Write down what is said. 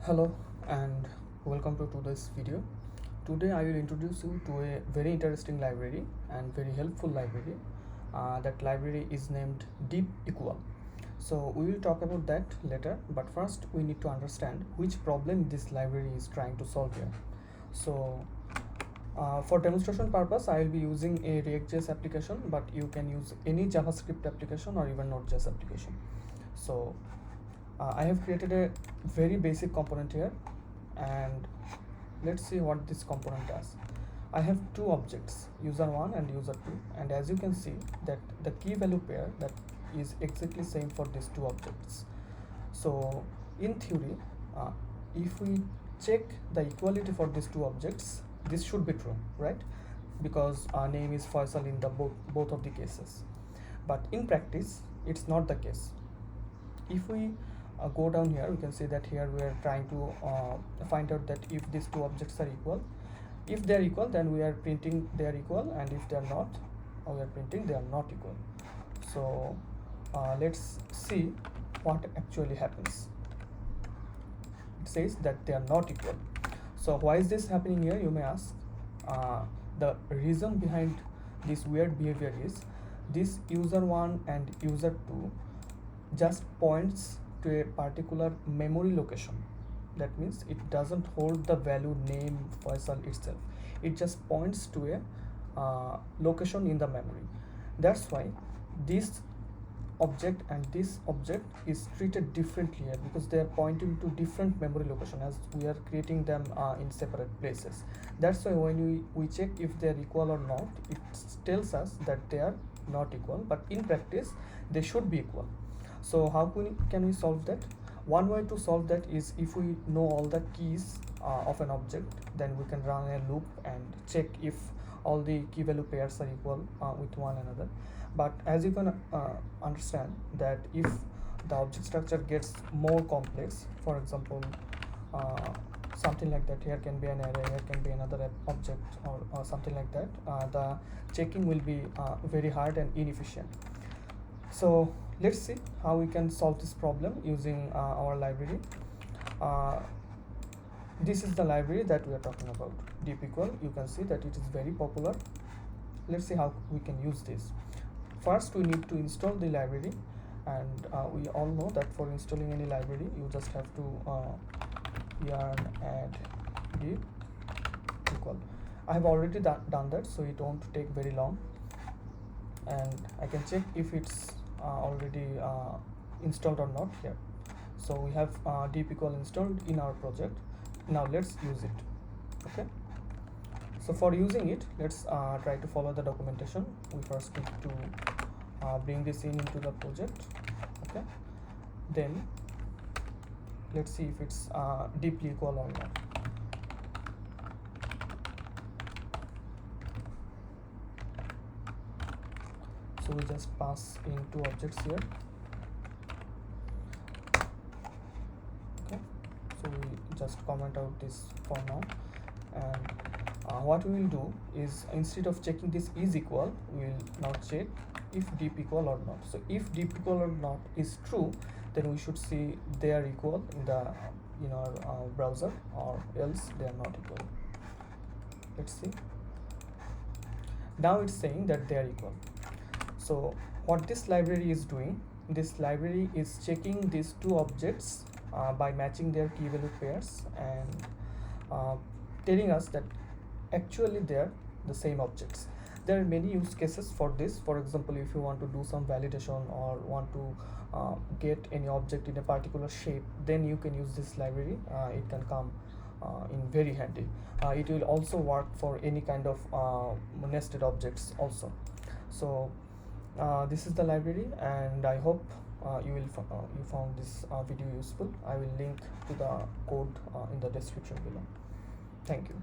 Hello and welcome to today's video. Today I will introduce you to a very interesting library and very helpful library. That library is named DeepEqual. So we will talk about that later, but first we need to understand which problem this library is trying to solve here. So for demonstration purpose, I will be using a React.js application, but you can use any JavaScript application or even Node.js application. So I have created a very basic component here, and let's see what this component does. I have two objects, user1 and user2, and as you can see that the key value pair that is exactly same for these two objects. So in theory, if we check the equality for these two objects, this should be true, right? Because our name is Faisal in the both of the cases. But in practice, it's not the case. If we go down here, we can see that here we are trying to find out that if these two objects are equal. If they are equal, then we are printing they are equal, and if they are not, we are printing they are not equal. So let's see what actually happens. It says that they are not equal. So why is this happening here, you may ask. The reason behind this weird behavior is this user1 and user2 just points to a particular memory location. That means it doesn't hold the value name Faisal itself. It just points to a location in the memory. That's why this object and this object is treated differently here, because they are pointing to different memory location as we are creating them in separate places. That's why when we check if they are equal or not, it tells us that they are not equal, but in practice they should be equal. So how can we solve that? One way to solve that is if we know all the keys of an object, then we can run a loop and check if all the key value pairs are equal with one another. But as you can understand that if the object structure gets more complex, for example, something like that, here can be an array, here can be another object, or something like that, the checking will be very hard and inefficient. So let's see how we can solve this problem using our library. This is the library that we are talking about, DeepEqual. You can see that it is very popular. Let's see how we can use this. First, we need to install the library, and we all know that for installing any library, you just have to yarn add DeepEqual. I have already done that, so it won't take very long, and I can check if it's already installed or not here. So we have DeepEqual installed in our project. Now let's use it. Okay, so for using it, let's try to follow the documentation. We first need to bring this into the project. Okay, then let's see if it's deeply equal or not. So we just pass in two objects here. Okay, so we just comment out this for now, and what we will do is, instead of checking this is equal, we will now check if DeepEqual or not. So if DeepEqual or not is true, then we should see they are equal in our browser, or else they are not equal. Let's see. Now it's saying that they are equal. So what this library is doing, this library is checking these two objects by matching their key value pairs, and telling us that actually they are the same objects. There are many use cases for this. For example, if you want to do some validation or want to get any object in a particular shape, then you can use this library. It can come in very handy. It will also work for any kind of nested objects also. So this is the library, and I hope you found this video useful. I will link to the code in the description below. Thank you.